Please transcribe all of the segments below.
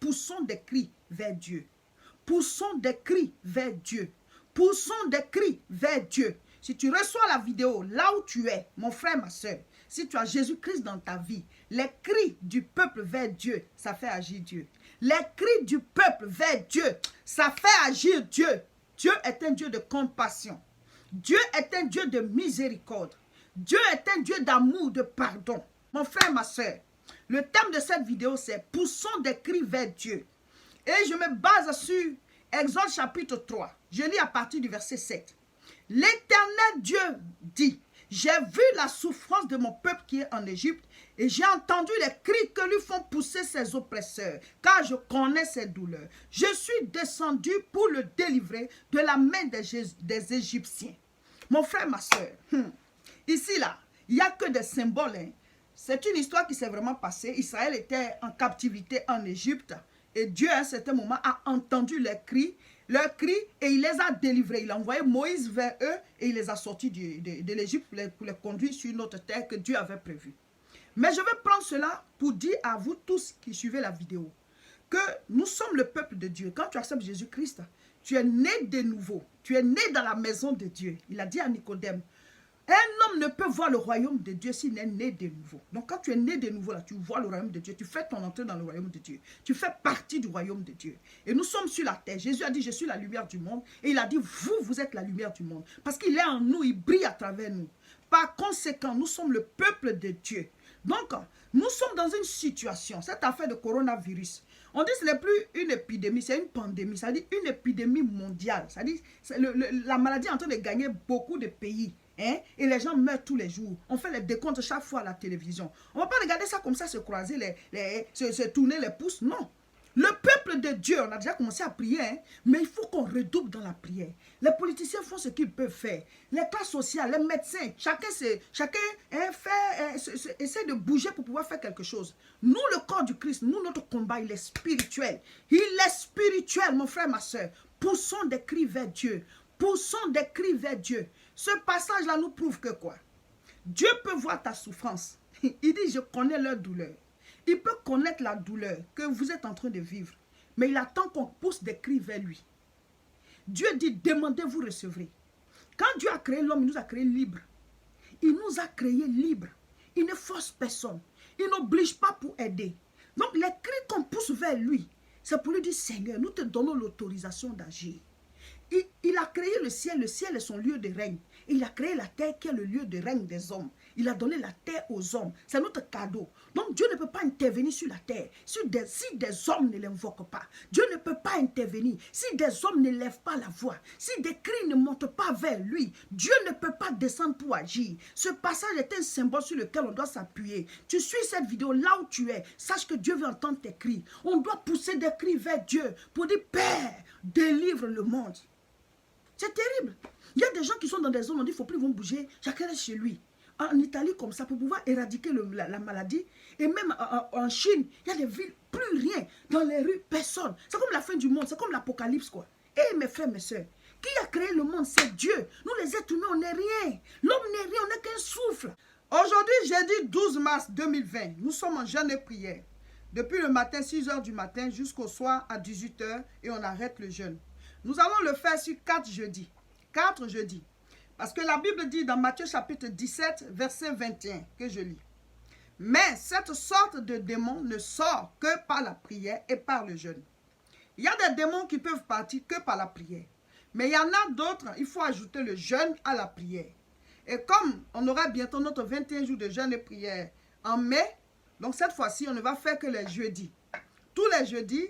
poussons des cris vers Dieu. Poussons des cris vers Dieu. Poussons des cris vers Dieu. Si tu reçois la vidéo là où tu es, mon frère, ma soeur, si tu as Jésus-Christ dans ta vie, les cris du peuple vers Dieu, ça fait agir Dieu. Les cris du peuple vers Dieu, ça fait agir Dieu. Dieu est un Dieu de compassion. Dieu est un Dieu de miséricorde. Dieu est un Dieu d'amour, de pardon. Mon frère, ma soeur, le thème de cette vidéo, c'est « Poussons des cris vers Dieu ». Et je me base sur Exode chapitre 3. Je lis à partir du verset 7. L'Éternel Dieu dit, j'ai vu la souffrance de mon peuple qui est en Égypte et j'ai entendu les cris que lui font pousser ses oppresseurs, car je connais ses douleurs. Je suis descendu pour le délivrer de la main des Égyptiens. Mon frère, ma soeur, ici là, il n'y a que des symboles. Hein. C'est une histoire qui s'est vraiment passée. Israël était en captivité en Égypte et Dieu à un certain moment a entendu leurs cris et il les a délivrés. Il a envoyé Moïse vers eux et il les a sortis de l'Égypte pour les conduire sur une autre terre que Dieu avait prévue. Mais je vais prendre cela pour dire à vous tous qui suivez la vidéo que nous sommes le peuple de Dieu. Quand tu acceptes Jésus-Christ, tu es né de nouveau. Tu es né dans la maison de Dieu. Il a dit à Nicodème, un homme ne peut voir le royaume de Dieu s'il n'est né de nouveau. Donc quand tu es né de nouveau, là, tu vois le royaume de Dieu. Tu fais ton entrée dans le royaume de Dieu. Tu fais partie du royaume de Dieu. Et nous sommes sur la terre. Jésus a dit, je suis la lumière du monde. Et il a dit, vous êtes la lumière du monde. Parce qu'il est en nous, il brille à travers nous. Par conséquent, nous sommes le peuple de Dieu. Donc, nous sommes dans une situation, cette affaire de coronavirus. On dit que ce n'est plus une épidémie, c'est une pandémie. C'est-à-dire une épidémie mondiale. C'est-à-dire la maladie est en train de gagner beaucoup de pays. Hein? Et les gens meurent tous les jours. On fait les décomptes chaque fois à la télévision. On ne va pas regarder ça comme ça, se croiser, se tourner les pouces. Non. Le peuple de Dieu, on a déjà commencé à prier, hein? Mais il faut qu'on redouble dans la prière. Les politiciens font ce qu'ils peuvent faire. Les classes sociales, les médecins, chacun essaie de bouger pour pouvoir faire quelque chose. Nous, le corps du Christ, nous, notre combat, il est spirituel. Il est spirituel, mon frère, ma soeur. Poussons des cris vers Dieu. Poussons des cris vers Dieu. Ce passage-là nous prouve que quoi? Dieu peut voir ta souffrance. Il dit, je connais leur douleur. Il peut connaître la douleur que vous êtes en train de vivre. Mais il attend qu'on pousse des cris vers lui. Dieu dit, demandez, vous recevrez. Quand Dieu a créé l'homme, il nous a créé libre. Il nous a créé libre. Il ne force personne. Il n'oblige pas pour aider. Donc les cris qu'on pousse vers lui, c'est pour lui dire, Seigneur, nous te donnons l'autorisation d'agir. Il a créé le ciel est son lieu de règne. Il a créé la terre qui est le lieu de règne des hommes. Il a donné la terre aux hommes. C'est notre cadeau. Donc Dieu ne peut pas intervenir sur la terre si des hommes ne l'invoquent pas. Dieu ne peut pas intervenir si des hommes ne lèvent pas la voix. Si des cris ne montent pas vers lui. Dieu ne peut pas descendre pour agir. Ce passage est un symbole sur lequel on doit s'appuyer. Tu suis cette vidéo là où tu es. Sache que Dieu veut entendre tes cris. On doit pousser des cris vers Dieu pour dire, Père, délivre le monde. C'est terrible. Il y a des gens qui sont dans des zones où on dit qu'il ne faut plus vont bouger. Chacun reste chez lui. En Italie, comme ça, pour pouvoir éradiquer la maladie. Et même en Chine, il y a des villes, plus rien. Dans les rues, personne. C'est comme la fin du monde. C'est comme l'apocalypse, quoi. Et mes frères, mes soeurs, qui a créé le monde? C'est Dieu. Nous, les êtres humains, on n'est rien. L'homme n'est rien, on n'est qu'un souffle. Aujourd'hui, jeudi 12 mars 2020, nous sommes en jeûne et prière. Depuis le matin, 6 h du matin, jusqu'au soir à 18 h, et on arrête le jeûne. Nous allons le faire sur 4 jeudis. 4 jeudis. Parce que la Bible dit dans Matthieu chapitre 17, verset 21, que je lis. Mais cette sorte de démon ne sort que par la prière et par le jeûne. Il y a des démons qui peuvent partir que par la prière. Mais il y en a d'autres, il faut ajouter le jeûne à la prière. Et comme on aura bientôt notre 21 jours de jeûne et prière en mai, donc cette fois-ci, on ne va faire que les jeudis. Tous les jeudis,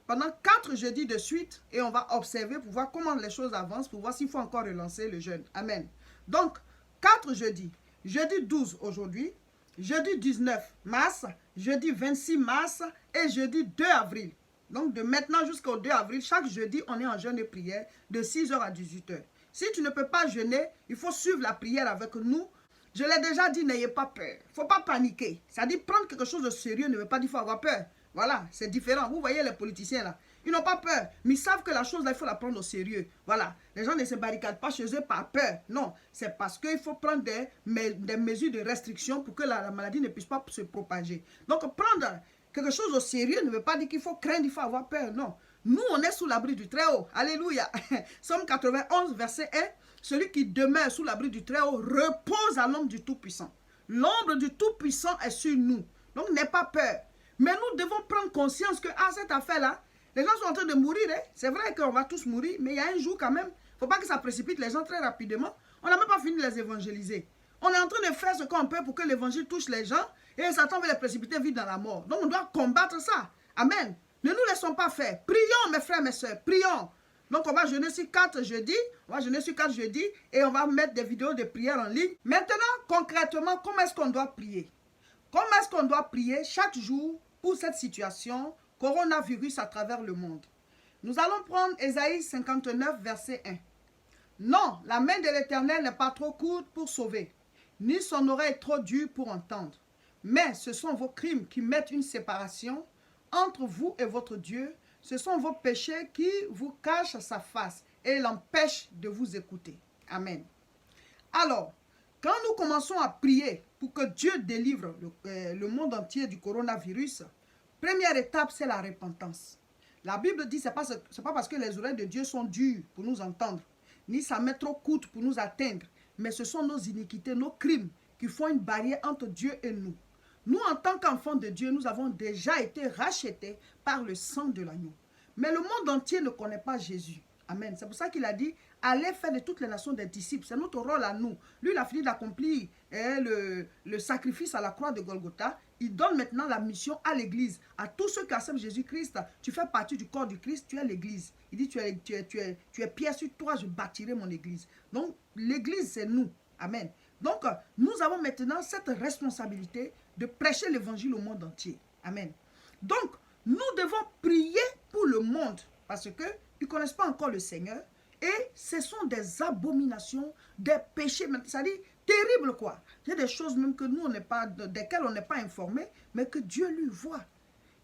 pendant 4 jeudis de suite, et on va observer pour voir comment les choses avancent, pour voir s'il faut encore relancer le jeûne. Amen. Donc, 4 jeudis. Jeudi 12 aujourd'hui, jeudi 19 mars, jeudi 26 mars et jeudi 2 avril. Donc, de maintenant jusqu'au 2 avril, chaque jeudi, on est en jeûne et prière de 6 h à 18 h. Si tu ne peux pas jeûner, il faut suivre la prière avec nous. Je l'ai déjà dit, n'ayez pas peur. Il ne faut pas paniquer. C'est-à-dire, prendre quelque chose de sérieux ne veut pas dire qu'il faut avoir peur. Voilà, c'est différent. Vous voyez les politiciens là, ils n'ont pas peur, mais ils savent que la chose là, il faut la prendre au sérieux. Voilà, les gens ne se barricadent pas chez eux par peur. Non, c'est parce qu'il faut prendre des mesures de restriction pour que la maladie ne puisse pas se propager. Donc, prendre quelque chose au sérieux ne veut pas dire qu'il faut craindre, il faut avoir peur, non. Nous, on est sous l'abri du Très-Haut. Alléluia. Somme 91, verset 1. Celui qui demeure sous l'abri du Très-Haut repose à l'ombre du Tout-Puissant. L'ombre du Tout-Puissant est sur nous. Donc, n'aie pas peur. Mais nous devons prendre conscience que, cette affaire-là, les gens sont en train de mourir. Hein? C'est vrai qu'on va tous mourir, mais il y a un jour quand même. Il ne faut pas que ça précipite les gens très rapidement. On n'a même pas fini de les évangéliser. On est en train de faire ce qu'on peut pour que l'évangile touche les gens et Satan veut les précipiter vite dans la mort. Donc, on doit combattre ça. Amen. Ne nous laissons pas faire. Prions, mes frères, mes soeurs. Prions. Donc, on va jeûner sur 4 jeudis. Et on va mettre des vidéos de prière en ligne. Maintenant, concrètement, comment est-ce qu'on doit prier? Comment est-ce qu'on doit prier chaque jour pour cette situation coronavirus à travers le monde? Nous allons prendre Ésaïe 59, verset 1. Non, la main de l'Éternel n'est pas trop courte pour sauver, ni son oreille trop dure pour entendre. Mais ce sont vos crimes qui mettent une séparation entre vous et votre Dieu. Ce sont vos péchés qui vous cachent sa face et l'empêchent de vous écouter. Amen. Alors, quand nous commençons à prier pour que Dieu délivre le monde entier du coronavirus, première étape, c'est la repentance. La Bible dit que ce n'est pas parce que les oreilles de Dieu sont dures pour nous entendre, ni sa main trop courte pour nous atteindre, mais ce sont nos iniquités, nos crimes qui font une barrière entre Dieu et nous. Nous, en tant qu'enfants de Dieu, nous avons déjà été rachetés par le sang de l'agneau. Mais le monde entier ne connaît pas Jésus. Amen. C'est pour ça qu'il a dit, allez faire de toutes les nations des disciples. C'est notre rôle à nous. Lui, il a fini d'accomplir le sacrifice à la croix de Golgotha. Il donne maintenant la mission à l'église. À tous ceux qui acceptent Jésus-Christ, tu fais partie du corps du Christ, tu es l'église. Il dit, tu es pierre sur toi, je bâtirai mon église. Donc, l'église, c'est nous. Amen. Donc, nous avons maintenant cette responsabilité de prêcher l'évangile au monde entier. Amen. Donc, nous devons prier pour le monde parce qu'ils ne connaissent pas encore le Seigneur et ce sont des abominations, des péchés, c'est-à-dire terribles quoi. Il y a des choses même que nous, desquelles on n'est pas informé, mais que Dieu lui voit.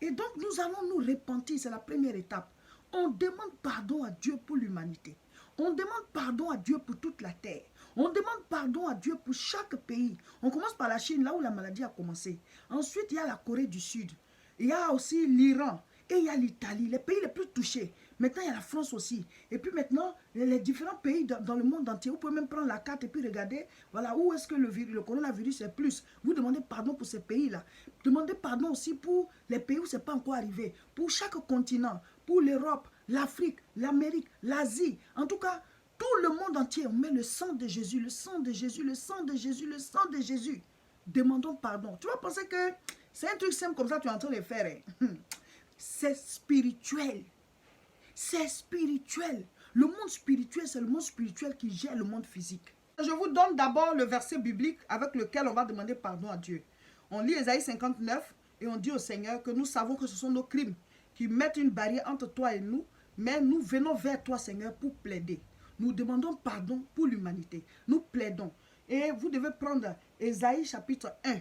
Et donc, nous allons nous repentir, c'est la première étape. On demande pardon à Dieu pour l'humanité. On demande pardon à Dieu pour toute la terre. On demande pardon à Dieu pour chaque pays. On commence par la Chine, là où la maladie a commencé. Ensuite, il y a la Corée du Sud. Il y a aussi l'Iran. Et il y a l'Italie, les pays les plus touchés. Maintenant, il y a la France aussi. Et puis maintenant, les différents pays dans le monde entier. Vous pouvez même prendre la carte et puis regarder, voilà, où est-ce que le coronavirus est plus. Vous demandez pardon pour ces pays-là. Demandez pardon aussi pour les pays où ce n'est pas encore arrivé. Pour chaque continent, pour l'Europe, l'Afrique, l'Amérique, l'Asie. En tout cas, tout le monde entier, on met le sang de Jésus, le sang de Jésus, le sang de Jésus, le sang de Jésus. Demandons pardon. Tu vas penser que c'est un truc simple comme ça, tu es en train de le faire. C'est spirituel. C'est spirituel. Le monde spirituel, c'est le monde spirituel qui gère le monde physique. Je vous donne d'abord le verset biblique avec lequel on va demander pardon à Dieu. On lit Ésaïe 59 et on dit au Seigneur que nous savons que ce sont nos crimes qui mettent une barrière entre toi et nous, mais nous venons vers toi, Seigneur, pour plaider. Nous demandons pardon pour l'humanité. Nous plaidons. Et vous devez prendre Ésaïe chapitre 1,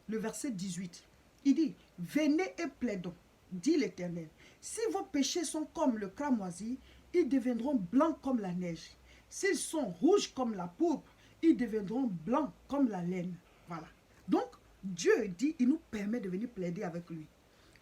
le verset 18. Il dit, venez et plaidons, dit l'Éternel. Si vos péchés sont comme le cramoisi, ils deviendront blancs comme la neige. S'ils sont rouges comme la pourpre, ils deviendront blancs comme la laine. Voilà. Donc, Dieu dit, il nous permet de venir plaider avec lui.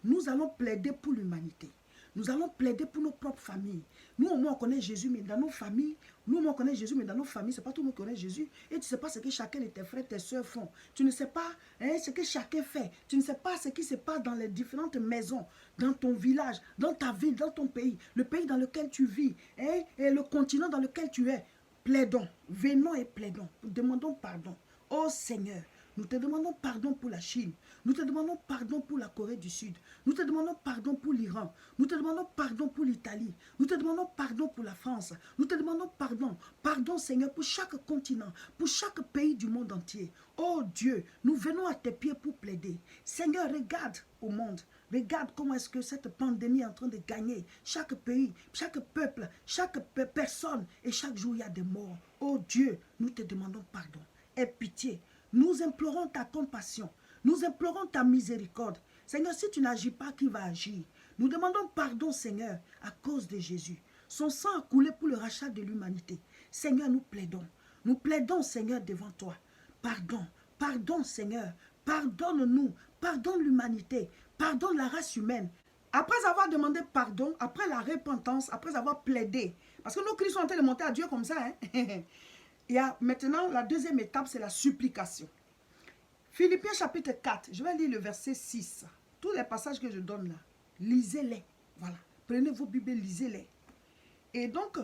Nous allons plaider pour l'humanité. Nous allons plaider pour nos propres familles. Nous, au moins, on connaît Jésus, mais dans nos familles, ce n'est pas tout le monde qui connaît Jésus. Et tu ne sais pas ce que chacun de tes frères, tes soeurs font. Tu ne sais pas ce que chacun fait. Tu ne sais pas ce qui se passe dans les différentes maisons, dans ton village, dans ta ville, dans ton pays, le pays dans lequel tu vis, et le continent dans lequel tu es. Plaidons, venons et plaidons. Demandons pardon. Oh Seigneur, nous te demandons pardon pour la Chine. Nous te demandons pardon pour la Corée du Sud. Nous te demandons pardon pour l'Iran. Nous te demandons pardon pour l'Italie. Nous te demandons pardon pour la France. Nous te demandons pardon. Pardon, Seigneur, pour chaque continent, pour chaque pays du monde entier. Oh Dieu, nous venons à tes pieds pour plaider. Seigneur, regarde au monde. Regarde comment est-ce que cette pandémie est en train de gagner. Chaque pays, chaque peuple, chaque personne. Et chaque jour, il y a des morts. Oh Dieu, nous te demandons pardon. Aie pitié. Nous implorons ta compassion. Nous implorons ta miséricorde. Seigneur, si tu n'agis pas, qui va agir? Nous demandons pardon, Seigneur, à cause de Jésus. Son sang a coulé pour le rachat de l'humanité. Seigneur, nous plaidons. Nous plaidons, Seigneur, devant toi. Pardon, pardon, Seigneur. Pardonne-nous. Pardonne l'humanité. Pardonne la race humaine. Après avoir demandé pardon, après la repentance, après avoir plaidé, parce que nos cris sont en train de monter à Dieu comme ça. Hein? Il y a maintenant la deuxième étape, c'est la supplication. Philippiens chapitre 4, je vais lire le verset 6. Tous les passages que je donne là, lisez-les. Voilà. Prenez vos Bibles, lisez-les. Et donc,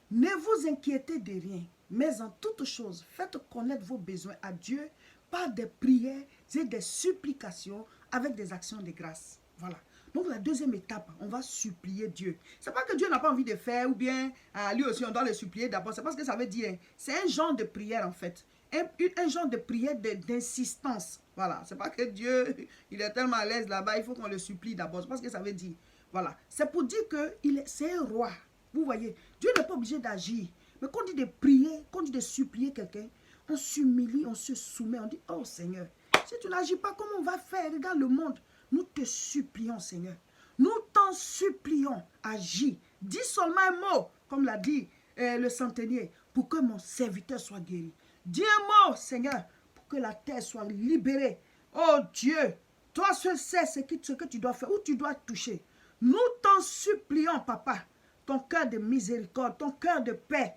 ne vous inquiétez de rien, mais en toutes choses, faites connaître vos besoins à Dieu par des prières et des supplications avec des actions de grâce. Voilà. Donc la deuxième étape, on va supplier Dieu. C'est pas que Dieu n'a pas envie de faire ou bien lui aussi on doit le supplier d'abord. C'est pas ce que ça veut dire. C'est un genre de prière en fait. Un genre de prière d'insistance. Voilà. C'est pas que Dieu, il est tellement à l'aise là-bas, il faut qu'on le supplie d'abord. C'est pas ce que ça veut dire. Voilà. C'est pour dire que c'est un roi. Vous voyez, Dieu n'est pas obligé d'agir. Mais quand on dit de prier, quand on dit de supplier quelqu'un, on s'humilie, on se soumet, on dit, oh Seigneur, si tu n'agis pas, comment on va faire? Regarde le monde. Nous te supplions, Seigneur. Nous t'en supplions, agis. Dis seulement un mot, comme l'a dit le centenier, pour que mon serviteur soit guéri. Dis un mot, Seigneur, pour que la terre soit libérée. Oh Dieu, toi seul sais ce que tu dois faire, où tu dois toucher. Nous t'en supplions, Papa, ton cœur de miséricorde, ton cœur de paix,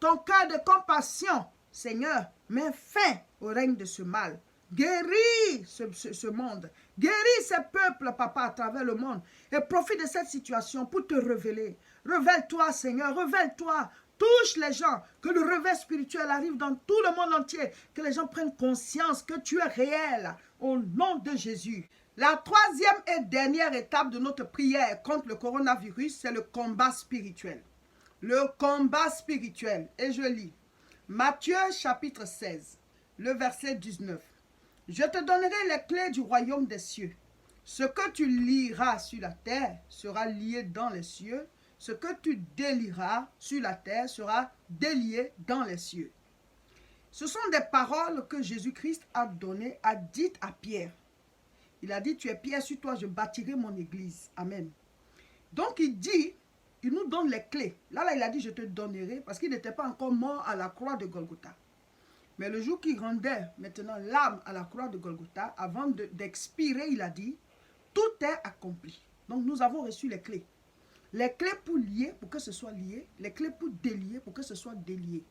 ton cœur de compassion. Seigneur, mets fin au règne de ce mal. Guéris ce monde. Guéris ces peuples, Papa, à travers le monde. Et profite de cette situation pour te révéler. Révèle-toi, Seigneur, révèle-toi. Touche les gens. Que le réveil spirituel arrive dans tout le monde entier. Que les gens prennent conscience que tu es réel. Au nom de Jésus. La troisième et dernière étape de notre prière contre le coronavirus, c'est le combat spirituel. Le combat spirituel. Et je lis. Matthieu chapitre 16, le verset 19. Je te donnerai les clés du royaume des cieux. Ce que tu lieras sur la terre sera lié dans les cieux. Ce que tu délieras sur la terre sera délié dans les cieux. Ce sont des paroles que Jésus-Christ a données, a dites à Pierre. Il a dit, tu es Pierre, sur toi je bâtirai mon église. Amen. Donc il dit, il nous donne les clés. Là, il a dit, je te donnerai, parce qu'il n'était pas encore mort à la croix de Golgotha. Mais le jour qu'il rendait maintenant l'âme à la croix de Golgotha, avant d'expirer, il a dit, tout est accompli. Donc nous avons reçu les clés. Les clés pour lier, pour que ce soit lié. Les clés pour délier, pour que ce soit délié.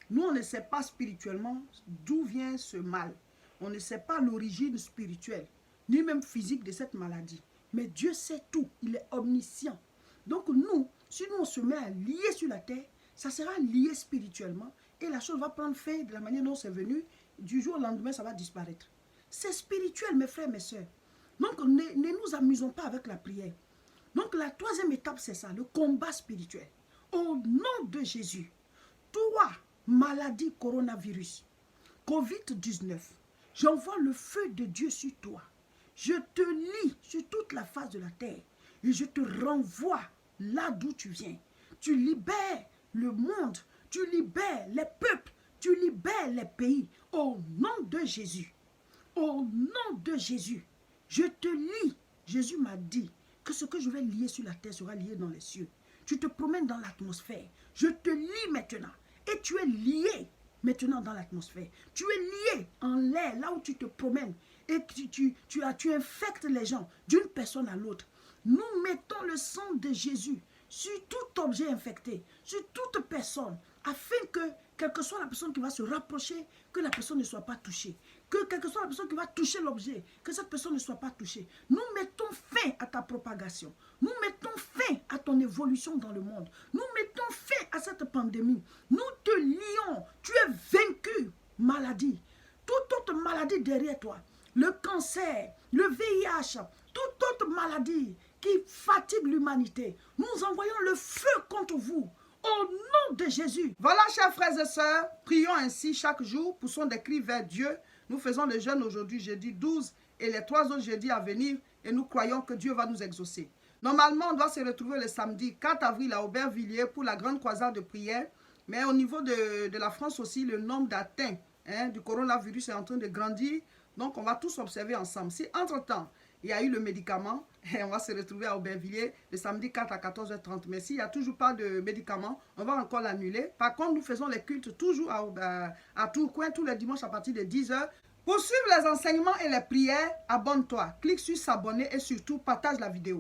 Nous, on ne sait pas spirituellement d'où vient ce mal. On ne sait pas l'origine spirituelle, ni même physique de cette maladie. Mais Dieu sait tout. Il est omniscient. Donc nous, si nous on se met à lier sur la terre, ça sera lié spirituellement. Et la chose va prendre fin de la manière dont c'est venu. Du jour au lendemain, ça va disparaître. C'est spirituel, mes frères, mes soeurs. Donc, ne nous amusons pas avec la prière. Donc, la troisième étape, c'est ça, le combat spirituel. Au nom de Jésus, toi, maladie coronavirus, COVID-19, j'envoie le feu de Dieu sur toi. Je te lie sur toute la face de la terre et je te renvoie là d'où tu viens. Tu libères le monde. Tu libères les peuples, tu libères les pays au nom de Jésus. Au nom de Jésus, je te lie. Jésus m'a dit que ce que je vais lier sur la terre sera lié dans les cieux. Tu te promènes dans l'atmosphère. Je te lie maintenant. Et tu es lié maintenant dans l'atmosphère. Tu es lié en l'air, là où tu te promènes. Et tu infectes les gens d'une personne à l'autre. Nous mettons le sang de Jésus sur tout objet infecté, sur toute personne, afin que, quelle que soit la personne qui va se rapprocher, que la personne ne soit pas touchée. Que quelle que soit la personne qui va toucher l'objet, que cette personne ne soit pas touchée. Nous mettons fin à ta propagation. Nous mettons fin à ton évolution dans le monde. Nous mettons fin à cette pandémie. Nous te lions. Tu es vaincu, maladie. Toute autre maladie derrière toi. Le cancer, le VIH, toute autre maladie qui fatigue l'humanité. Nous envoyons le feu contre vous. Au nom de Jésus. Voilà, chers frères et sœurs, prions ainsi chaque jour, poussons des cris vers Dieu. Nous faisons le jeûne aujourd'hui, jeudi 12, et les 3 autres jeudis à venir, et nous croyons que Dieu va nous exaucer. Normalement, on doit se retrouver le samedi 4 avril à Aubervilliers pour la grande croisade de prière, mais au niveau de la France aussi, le nombre d'atteints du coronavirus est en train de grandir, donc on va tous observer ensemble. Si entre-temps, il y a eu le médicament, et on va se retrouver à Aubervilliers le samedi 4 à 14h30. Mais s'il n'y a toujours pas de médicament, on va encore l'annuler. Par contre, nous faisons les cultes toujours à Tourcoing tous les dimanches à partir de 10h. Pour suivre les enseignements et les prières, abonne-toi. Clique sur s'abonner et surtout partage la vidéo.